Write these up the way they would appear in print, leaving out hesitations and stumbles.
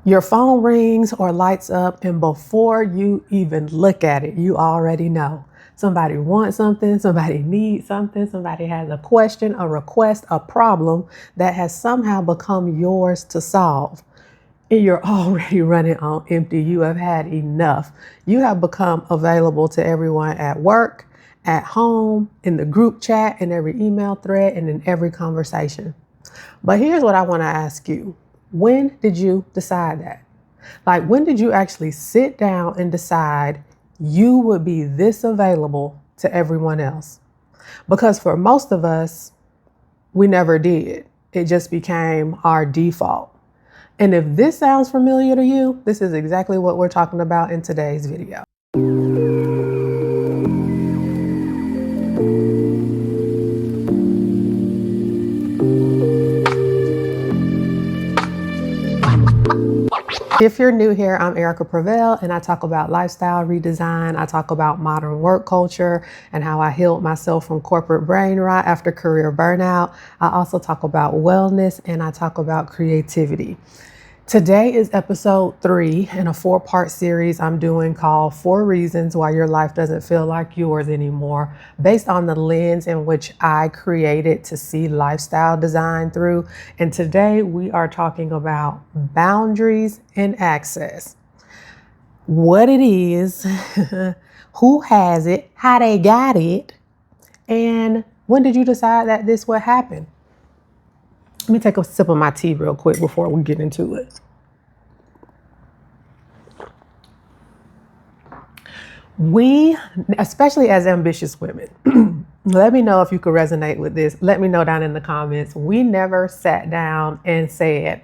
Your phone rings or lights up, and before you even look at it, you already know. Somebody wants something, somebody needs something, somebody has a question, a request, a problem that has somehow become yours to solve. And you're already running on empty. You have had enough. You have become available to everyone at work, at home, in the group chat, in every email thread, and in every conversation. But here's what I want to ask you. When did you decide that? Like, when did you actually sit down and decide you would be this available to everyone else? Because for most of us, we never did. It just became our default. And if this sounds familiar to you, this is exactly what we're talking about in today's video. If you're new here, I'm Erica Prevail, and I talk about lifestyle redesign. I talk about modern work culture and how I healed myself from corporate brain rot after career burnout. I also talk about wellness, and I talk about creativity. Today is episode 3 in a 4-part series I'm doing called 4 Reasons Why Your Life Doesn't Feel Like Yours Anymore, based on the lens in which I created to see lifestyle design through. And today we are talking about boundaries and access. What it is, who has it, how they got it, and when did you decide that this would happen? Let me take a sip of my tea real quick before we get into it. We, especially as ambitious women, let me know if you could resonate with this. Let me know down in the comments. We never sat down and said,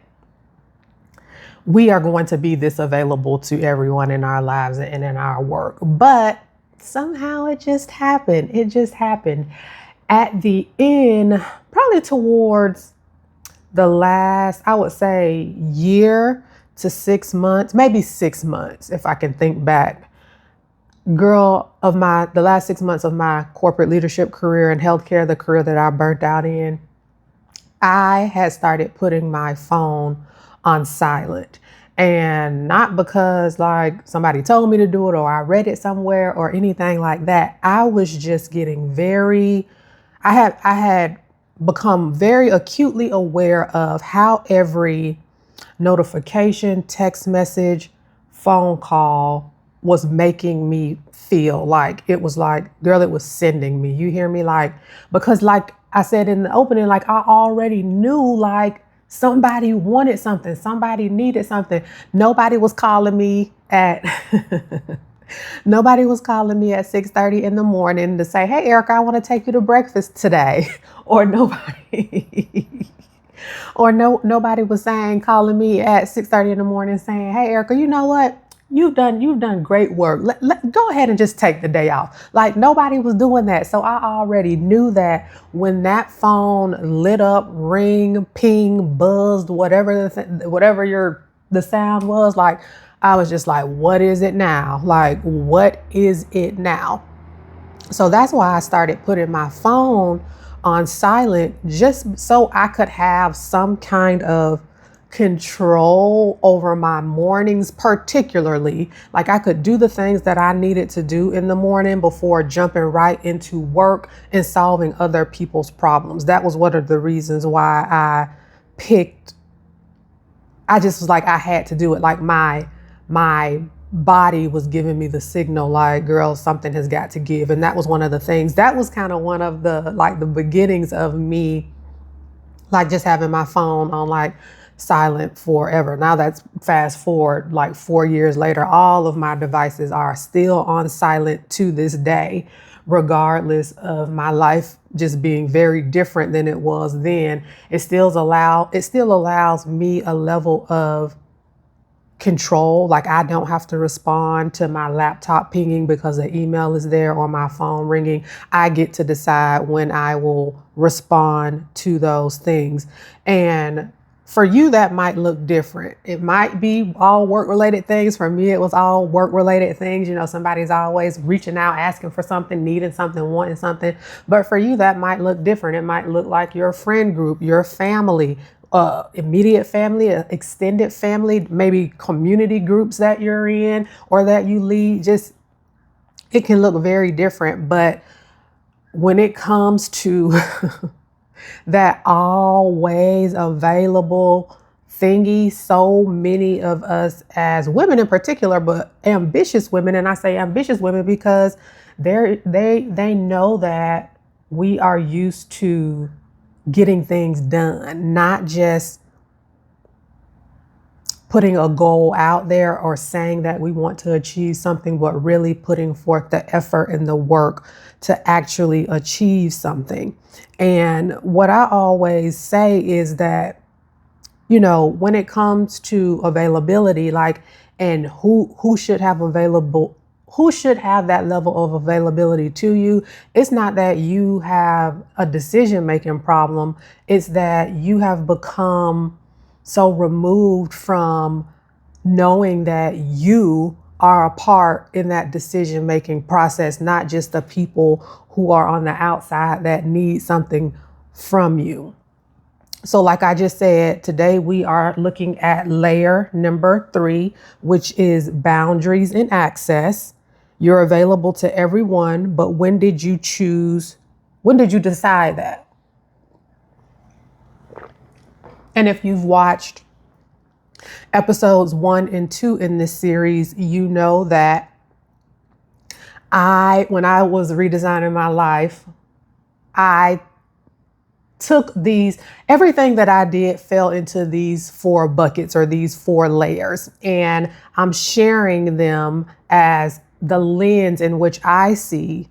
we are going to be this available to everyone in our lives and in our work. But somehow it just happened. It just happened at the end, probably towards the last, I would say, year to 6 months, maybe 6 months, if I can think back. Girl, the last 6 months of my corporate leadership career in healthcare, the career that I burnt out in, I had started putting my phone on silent. And not because like somebody told me to do it or I read it somewhere or anything like that. I was just getting I had become very acutely aware of how every notification, text message, phone call was making me feel. Like it was like, girl, it was sending me. You hear me? Like, because like I said in the opening, like I already knew like somebody wanted something, somebody needed something. Nobody was calling me at Nobody was calling me at 6:30 in the morning to say, hey, Erica, I want to take you to breakfast today. Or nobody was calling me at 6:30 in the morning saying, hey, Erica, you know what? You've done great work. Go ahead and just take the day off. Like nobody was doing that. So I already knew that when that phone lit up, ring, ping, buzzed, whatever the sound was, like I was just like, what is it now? Like, what is it now? So that's why I started putting my phone on silent, just so I could have some kind of control over my mornings, particularly. Like I could do the things that I needed to do in the morning before jumping right into work and solving other people's problems. That was one of the reasons why I just was like, I had to do it. Like my body was giving me the signal, like, girl, something has got to give. And that was one of the things, that was kind of one of the beginnings of me, like just having my phone on like silent forever. Now that's fast forward like 4 years later, all of my devices are still on silent to this day, regardless of my life just being very different than it was then. It still allows me a level of control. Like I don't have to respond to my laptop pinging because the email is there or my phone ringing. I get to decide when I will respond to those things. And for you, that might look different. It might be all work-related things. For me, it was all work-related things. You know, somebody's always reaching out, asking for something, needing something, wanting something. But for you, that might look different. It might look like your friend group, your family, immediate family, extended family, maybe community groups that you're in or that you lead. Just, it can look very different. But when it comes to that always available thingy, so many of us as women in particular, but ambitious women, and I say ambitious women because they know that we are used to getting things done, not just putting a goal out there or saying that we want to achieve something, but really putting forth the effort and the work to actually achieve something. And what I always say is that, you know, when it comes to availability, like, and who should have who should have that level of availability to you, it's not that you have a decision making problem. It's that you have become so removed from knowing that you are a part in that decision making process, not just the people who are on the outside that need something from you. So like I just said, today we are looking at layer number 3, which is boundaries and access. You're available to everyone, but when did you choose? When did you decide that? And if you've watched episodes 1 and 2 in this series, you know that when I was redesigning my life, I took everything that I did fell into these 4 buckets or these 4 layers. And I'm sharing them as the lens in which I see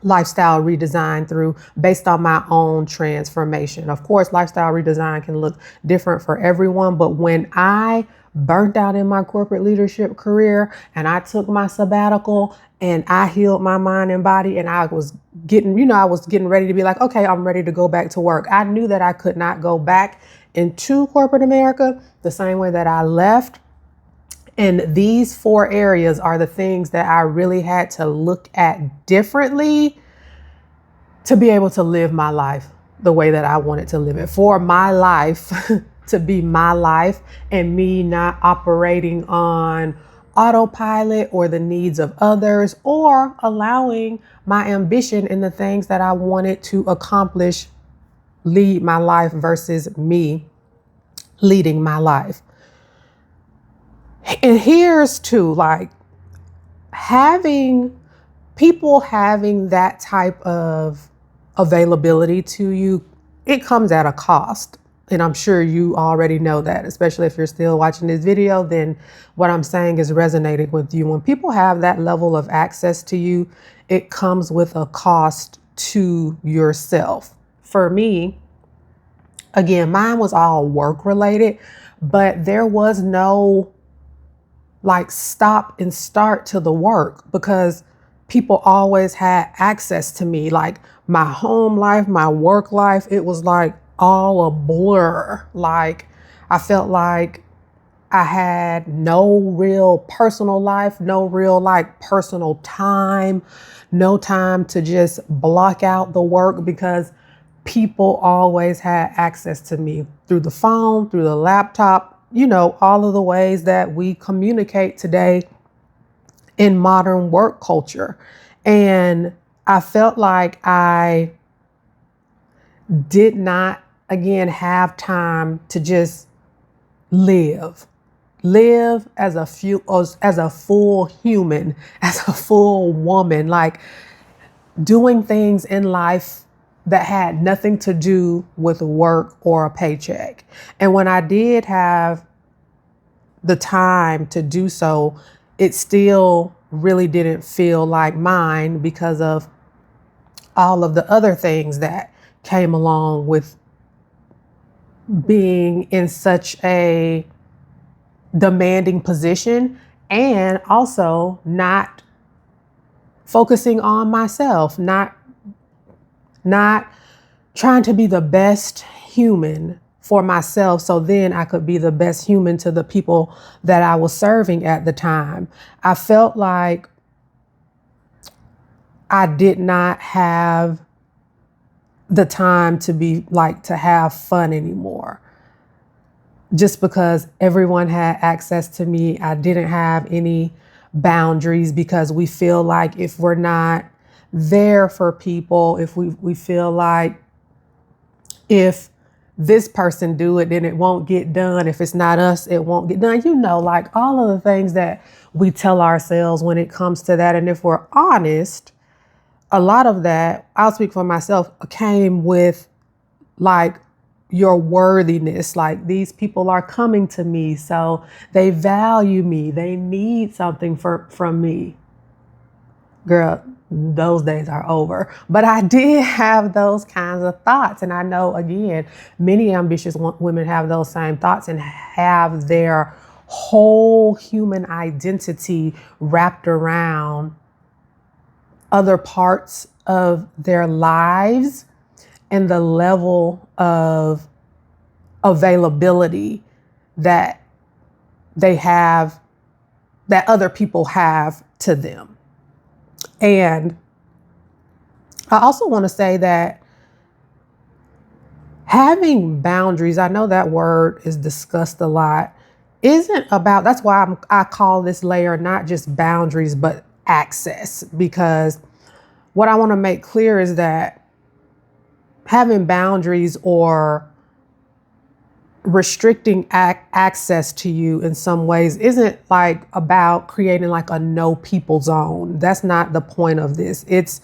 lifestyle redesign through, based on my own transformation. Of course, lifestyle redesign can look different for everyone, but when I burnt out in my corporate leadership career and I took my sabbatical and I healed my mind and body, and I was getting ready to be like, okay, I'm ready to go back to work. I knew that I could not go back into corporate America the same way that I left. And these 4 areas are the things that I really had to look at differently to be able to live my life the way that I wanted to live it, for my life to be my life and me not operating on autopilot or the needs of others, or allowing my ambition and the things that I wanted to accomplish lead my life versus me leading my life. And here's too, like, having that type of availability to you, it comes at a cost. And I'm sure you already know that, especially if you're still watching this video, then what I'm saying is resonating with you. When people have that level of access to you, it comes with a cost to yourself. For me, again, mine was all work related, but there was no like stop and start to the work because people always had access to me. Like my home life, my work life, it was like all a blur. Like I felt like I had no real personal life, no real like personal time, no time to just block out the work because people always had access to me through the phone, through the laptop, you know, all of the ways that we communicate today in modern work culture. And I felt like I did not, again, have time to just live as a full human, as a full woman, like doing things in life that had nothing to do with work or a paycheck. And when I did have the time to do so, it still really didn't feel like mine because of all of the other things that came along with being in such a demanding position, and also not focusing on myself, not trying to be the best human for myself so then I could be the best human to the people that I was serving at the time. I felt like I did not have the time to be like to have fun anymore. just because everyone had access to me. I didn't have any boundaries because we feel like if we're not there for people, if we feel like if this person do it, then it won't get done. If it's not us, it won't get done. Like all of the things that we tell ourselves when it comes to that. And if we're honest, a lot of that, I'll speak for myself, came with like your worthiness. Like these people are coming to me, so they value me. They need something from me. Girl, those days are over. But I did have those kinds of thoughts. And I know, again, many ambitious women have those same thoughts and have their whole human identity wrapped around other parts of their lives and the level of availability that they have, that other people have to them. And I also want to say that having boundaries, I know that word is discussed a lot, isn't about, that's why I call this layer not just boundaries, but access. Because what I want to make clear is that having boundaries or restricting access to you in some ways isn't like about creating like a no people zone. That's not the point of this. It's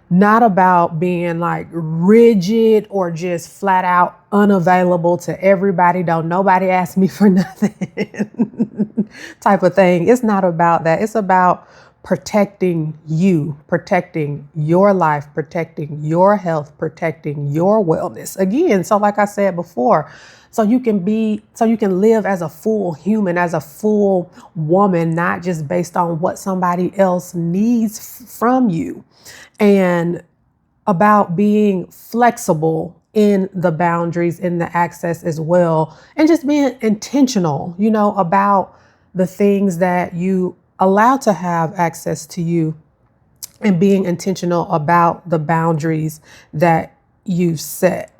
not about being like rigid or just flat out unavailable to everybody. Don't nobody ask me for nothing type of thing. It's not about that. It's about protecting you, protecting your life, protecting your health, protecting your wellness. Again, so like I said before, so you can live as a full human, as a full woman, not just based on what somebody else needs from you. And about being flexible in the boundaries, in the access as well. And just being intentional, about the things that you allow to have access to you, and being intentional about the boundaries that you've set.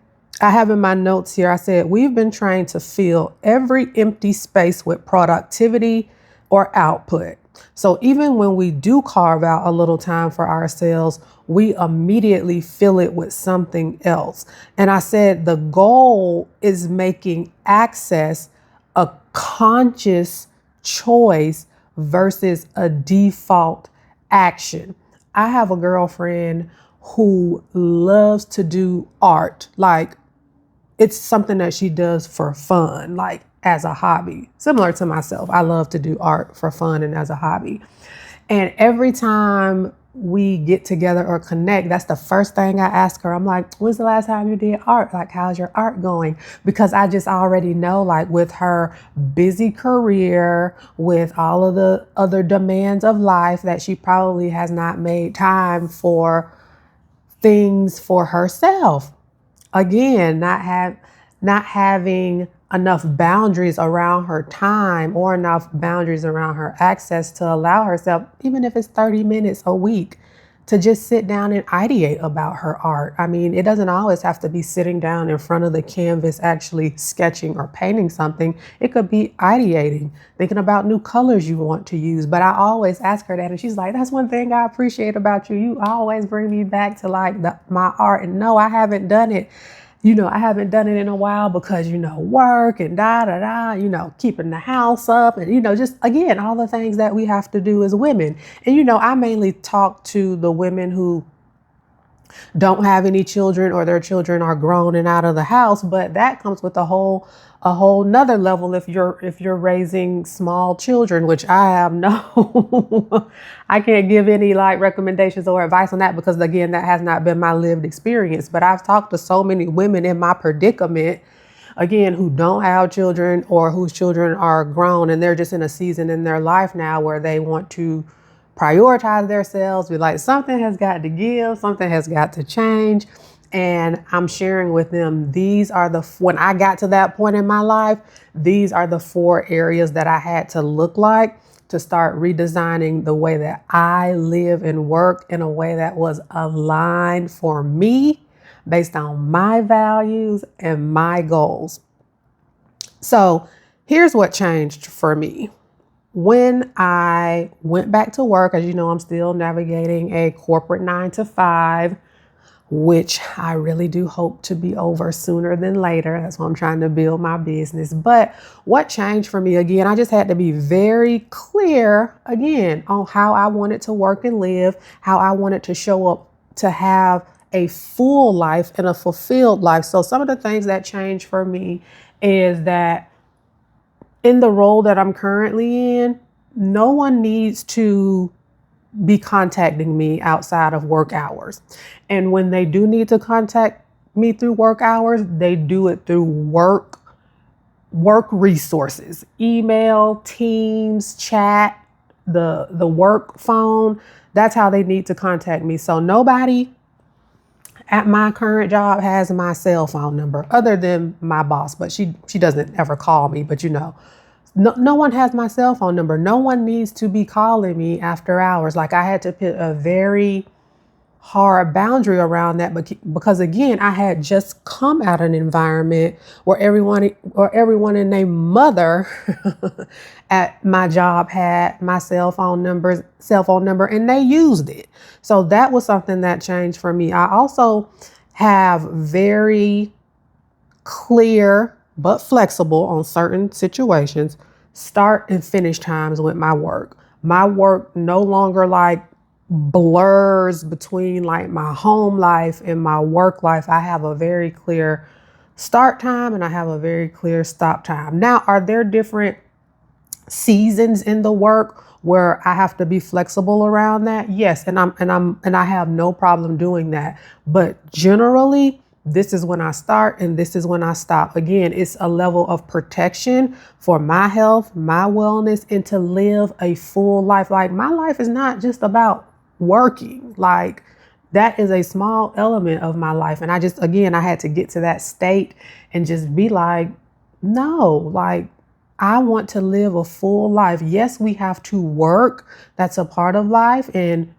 I have in my notes here, I said, we've been trained to fill every empty space with productivity or output. So even when we do carve out a little time for ourselves, we immediately fill it with something else. And I said, the goal is making access a conscious choice versus a default action. I have a girlfriend who loves to do art. Like, it's something that she does for fun, like as a hobby, similar to myself. I love to do art for fun and as a hobby. And every time we get together or connect, that's the first thing I ask her. I'm like, when's the last time you did art? Like, how's your art going? Because I just already know, like, with her busy career, with all of the other demands of life, that she probably has not made time for things for herself. Again, not having enough boundaries around her time or enough boundaries around her access to allow herself, even if it's 30 minutes a week, to just sit down and ideate about her art. I mean, it doesn't always have to be sitting down in front of the canvas, actually sketching or painting something. It could be ideating, thinking about new colors you want to use. But I always ask her that, and she's like, that's one thing I appreciate about you. You always bring me back to like my art. And no, I haven't done it. I haven't done it in a while because, work and keeping the house up and, just again, all the things that we have to do as women. And, I mainly talk to the women who don't have any children or their children are grown and out of the house. But that comes with a whole nother level if you're raising small children, which I have no, I can't give any like recommendations or advice on that because, again, that has not been my lived experience. But I've talked to so many women in my predicament, again, who don't have children or whose children are grown and they're just in a season in their life now where they want to prioritize themselves, be like, something has got to give, something has got to change. And I'm sharing with them, when I got to that point in my life, these are the 4 areas that I had to look like to start redesigning the way that I live and work in a way that was aligned for me based on my values and my goals. So here's what changed for me. When I went back to work, as you know, I'm still navigating a corporate 9 to 5, which I really do hope to be over sooner than later. That's why I'm trying to build my business. But what changed for me again, I just had to be very clear again on how I wanted to work and live, how I wanted to show up to have a full life and a fulfilled life. So some of the things that changed for me is that in the role that I'm currently in, no one needs to be contacting me outside of work hours. And when they do need to contact me through work hours, they do it through work resources, email, Teams, chat, the work phone. That's how they need to contact me. So nobody at my current job has my cell phone number other than my boss, but she doesn't ever call me, but no one has my cell phone number. No one needs to be calling me after hours. Like, I had to put a very hard boundary around that because again, I had just come out of an environment where everyone and their mother at my job had my cell phone number, and they used it. So that was something that changed for me. I also have very clear but flexible on certain situations start and finish times with my work. My work no longer like blurs between like my home life and my work life. I have a very clear start time and I have a very clear stop time. Now, are there different seasons in the work where I have to be flexible around that? Yes, and I have no problem doing that. But generally, this is when I start and this is when I stop. Again, it's a level of protection for my health, my wellness, and to live a full life. Like, my life is not just about working. Like, that is a small element of my life. And I had to get to that state and just be like, no, like, I want to live a full life. Yes, we have to work. That's a part of life. And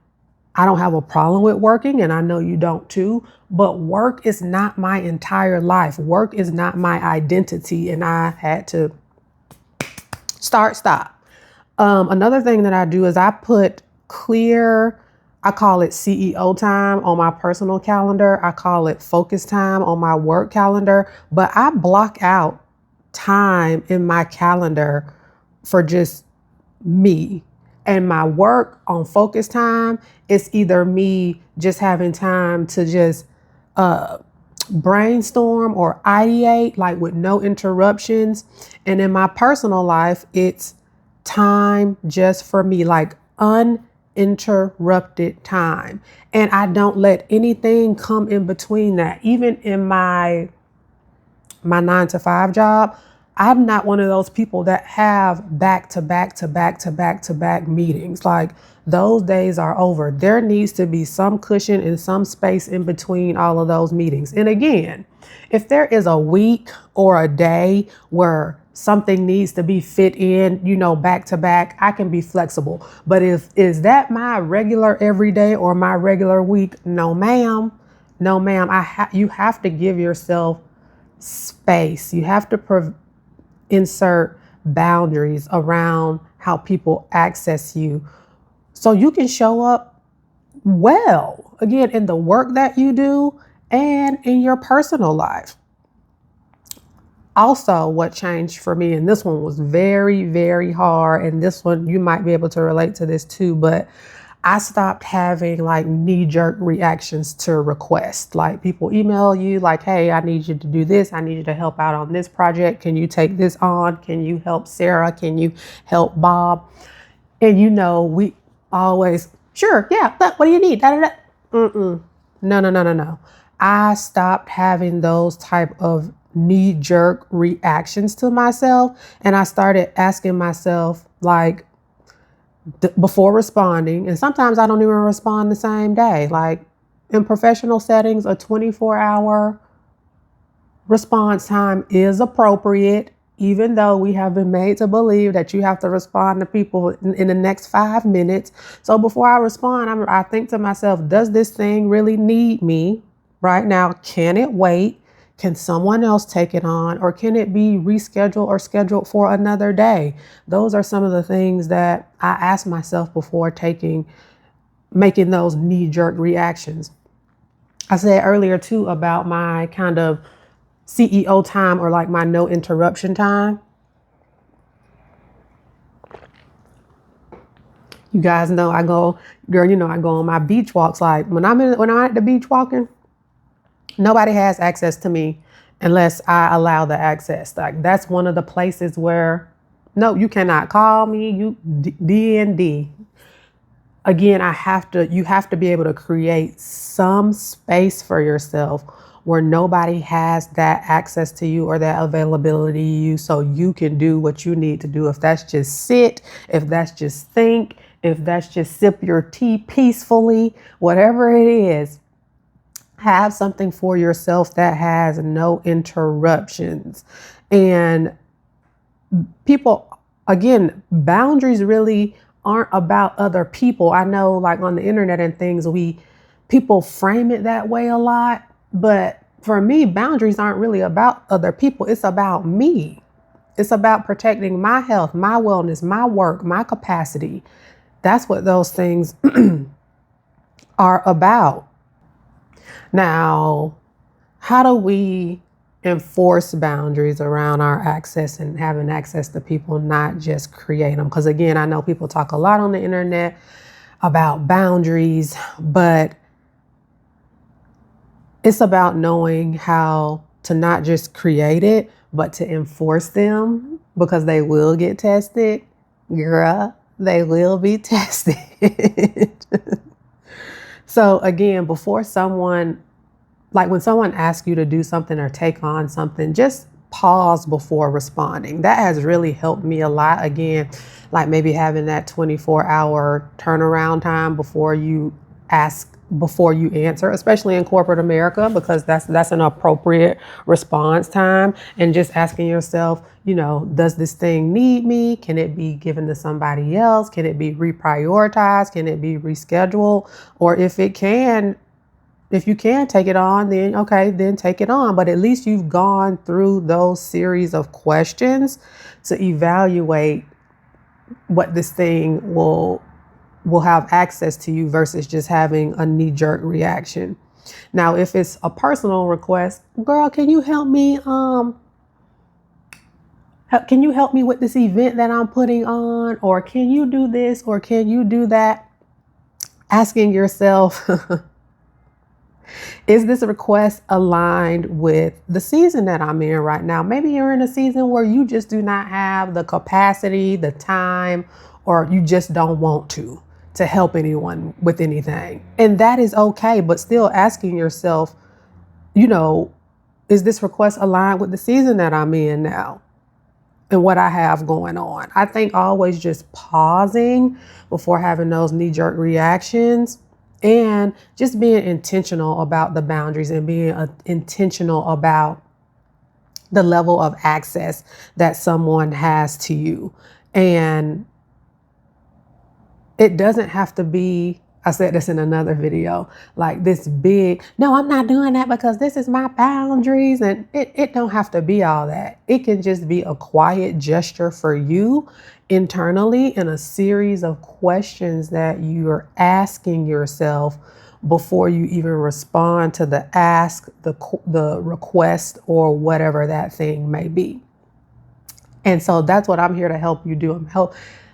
I don't have a problem with working, and I know you don't too, but work is not my entire life. Work is not my identity, and I had to stop. Another thing that I do is I put clear, I call it CEO time on my personal calendar. I call it focus time on my work calendar, but I block out time in my calendar for just me. And my work on focus time, it's either me just having time to just brainstorm or ideate, like with no interruptions. And in my personal life, it's time just for me, like uninterrupted time. And I don't let anything come in between that. Even in my 9 to 5 job, I'm not one of those people that have back to back meetings. Like, those days are over. There needs to be some cushion and some space in between all of those meetings. And again, if there is a week or a day where something needs to be fit in, back to back, I can be flexible. But is that my regular everyday or my regular week? No, ma'am. No, ma'am. You have to give yourself space. You have to insert boundaries around how people access you so you can show up well, again, in the work that you do and in your personal life. Also, what changed for me, and this one was very, very hard, and this one you might be able to relate to this too, but I stopped having like knee-jerk reactions to requests. Like, people email you like, hey, I need you to do this. I need you to help out on this project. Can you take this on? Can you help Sarah? Can you help Bob? And we always, sure, yeah, but what do you need? Da, da, da. No. I stopped having those type of knee-jerk reactions to myself. And I started asking myself, like, before responding, and sometimes I don't even respond the same day. Like, in professional settings, a 24-hour response time is appropriate, even though we have been made to believe that you have to respond to people in the next 5 minutes. So before I respond, I think to myself, does this thing really need me right now? Can it wait? Can someone else take it on, or can it be rescheduled or scheduled for another day? Those are some of the things that I ask myself before making those knee-jerk reactions. I said earlier too about my kind of CEO time, or like my no interruption time. You guys know I go, girl, I go on my beach walks. Like when I'm at the beach walking, nobody has access to me unless I allow the access. Like that's one of the places where, no, you cannot call me. You D. Again, you have to be able to create some space for yourself where nobody has that access to you or that availability to you, so you can do what you need to do. If that's just sit, if that's just think, if that's just sip your tea peacefully, whatever it is, have something for yourself that has no interruptions. And people, again, boundaries really aren't about other people. I know, like on the internet and things, people frame it that way a lot, but for me, boundaries aren't really about other people. It's about me. It's about protecting my health, my wellness, my work, my capacity. That's what those things are about. Now, how do we enforce boundaries around our access and having access to people, not just create them? Because again, I know people talk a lot on the internet about boundaries, but it's about knowing how to not just create it, but to enforce them, because they will get tested. Girl, they will be tested. So again, when someone asks you to do something or take on something, just pause before responding. That has really helped me a lot. Again, like maybe having that 24-hour turnaround time before you answer, especially in corporate America, because that's an appropriate response time. And just asking yourself, does this thing need me? Can it be given to somebody else? Can it be reprioritized? Can it be rescheduled? Or if you can take it on, then okay, then take it on. But at least you've gone through those series of questions to evaluate what this thing will have access to you versus just having a knee-jerk reaction. Now, if it's a personal request, girl, can you help me? Can you help me with this event that I'm putting on? Or can you do this? Or can you do that? Asking yourself, is this request aligned with the season that I'm in right now? Maybe you're in a season where you just do not have the capacity, the time, or you just don't want to help anyone with anything. And that is okay, but still asking yourself, is this request aligned with the season that I'm in now and what I have going on? I think always just pausing before having those knee-jerk reactions, and just being intentional about the boundaries and being intentional about the level of access that someone has to you. And it doesn't have to be, I said this in another video, like this big, no, I'm not doing that because this is my boundaries. And it don't have to be all that. It can just be a quiet gesture for you internally, in a series of questions that you're asking yourself before you even respond to the ask, the request, or whatever that thing may be. And so that's what I'm here to help you do.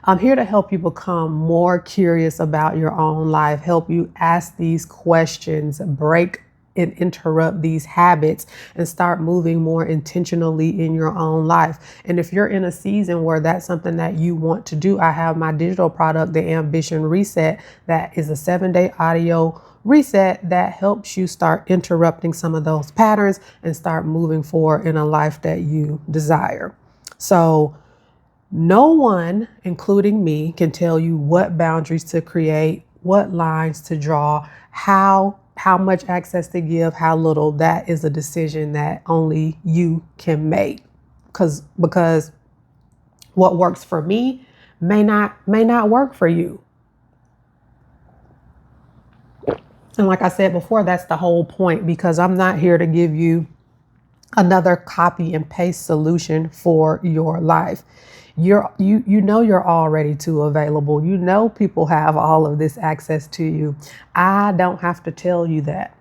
I'm here to help you become more curious about your own life, help you ask these questions, break and interrupt these habits, and start moving more intentionally in your own life. And if you're in a season where that's something that you want to do, I have my digital product, the Ambition Reset, that is a 7-day audio reset that helps you start interrupting some of those patterns and start moving forward in a life that you desire. So no one, including me, can tell you what boundaries to create, what lines to draw, how much access to give, how little. That is a decision that only you can make. Because what works for me may not work for you. And like I said before, that's the whole point, because I'm not here to give you another copy and paste solution for your life. You know you're already too available. You know people have all of this access to you. I don't have to tell you that.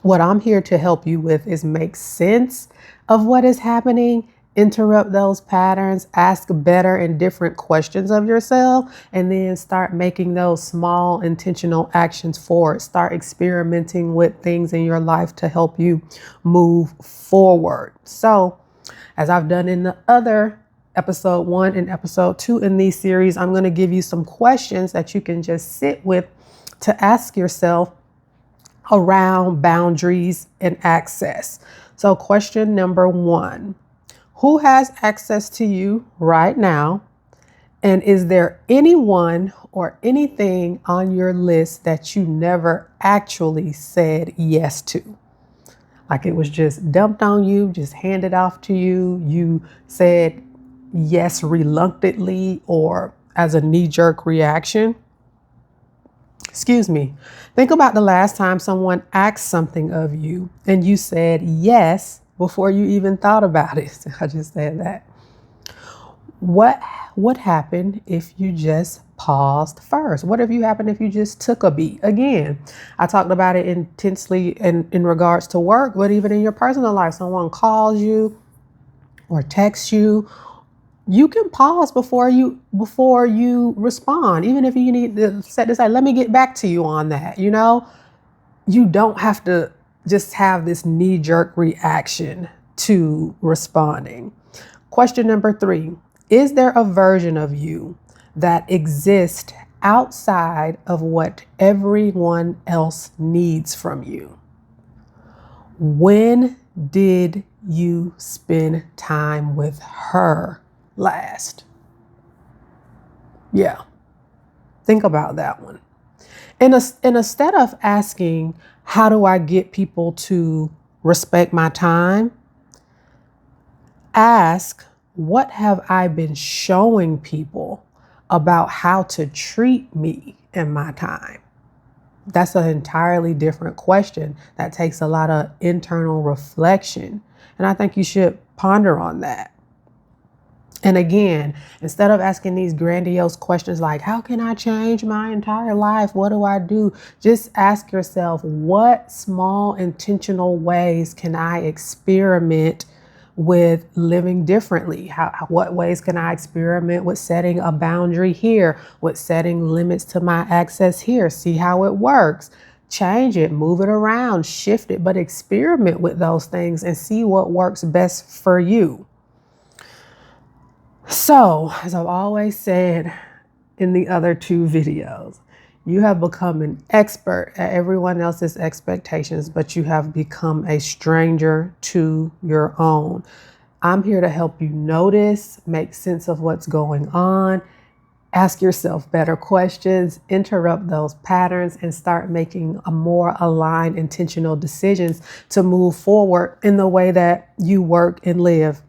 What I'm here to help you with is make sense of what is happening, interrupt those patterns, ask better and different questions of yourself, and then start making those small intentional actions forward. Start experimenting with things in your life to help you move forward. So, as I've done in the other episode 1 and episode 2 in these series, I'm going to give you some questions that you can just sit with to ask yourself around boundaries and access. So question number 1, who has access to you right now? And is there anyone or anything on your list that you never actually said yes to? Like it was just dumped on you, just handed off to you. You said yes reluctantly or as a knee-jerk reaction. Excuse me. Think about the last time someone asked something of you and you said yes before you even thought about it. I just said that. What would happen if you just paused first? What if you happened if you just took a beat? Again, I talked about it intensely in regards to work, but even in your personal life, someone calls you or texts you, you can pause before you respond. Even if you need to set this aside, let me get back to you on that. You know, you don't have to just have this knee-jerk reaction to responding. Question number 3, is there a version of you that exists outside of what everyone else needs from you? When did you spend time with her last? Yeah, think about that one. And instead of asking, how do I get people to respect my time? Ask, what have I been showing people about how to treat me and my time? That's an entirely different question that takes a lot of internal reflection. And I think you should ponder on that. And again, instead of asking these grandiose questions like, how can I change my entire life? What do I do? Just ask yourself, what small intentional ways can I experiment with living differently? What ways can I experiment with setting a boundary here, with setting limits to my access here? See how it works. Change it, move it around, shift it, but experiment with those things and see what works best for you. So, as I've always said in the other 2 videos, you have become an expert at everyone else's expectations, but you have become a stranger to your own. I'm here to help you notice, make sense of what's going on, ask yourself better questions, interrupt those patterns, and start making a more aligned, intentional decisions to move forward in the way that you work and live.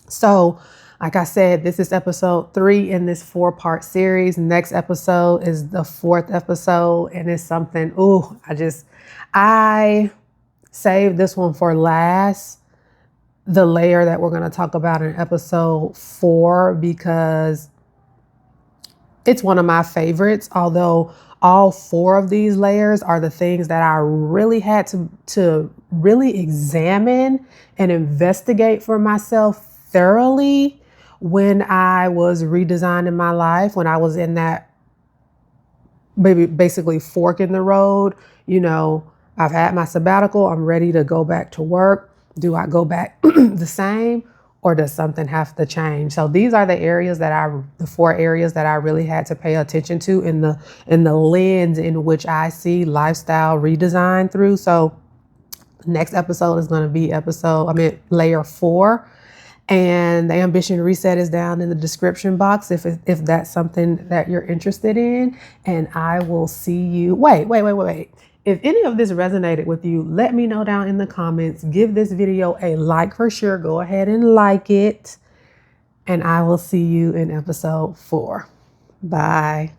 So, like I said, this is episode 3 in this 4-part series. Next episode is the 4th episode, and it's something, I saved this one for last, the layer that we're going to talk about in episode 4, because it's one of my favorites, although all 4 of these layers are the things that I really had to really examine and investigate for myself thoroughly when I was redesigning my life, when I was in that basically fork in the road. You know, I've had my sabbatical. I'm ready to go back to work. Do I go back the same, or does something have to change? So these are the 4 areas that I really had to pay attention to in the lens in which I see lifestyle redesign through. So next episode is going to be layer 4. And the ambition reset is down in the description box if that's something that you're interested in. And I will see you. Wait. If any of this resonated with you, let me know down in the comments. Give this video a like for sure. Go ahead and like it. And I will see you in episode 4. Bye.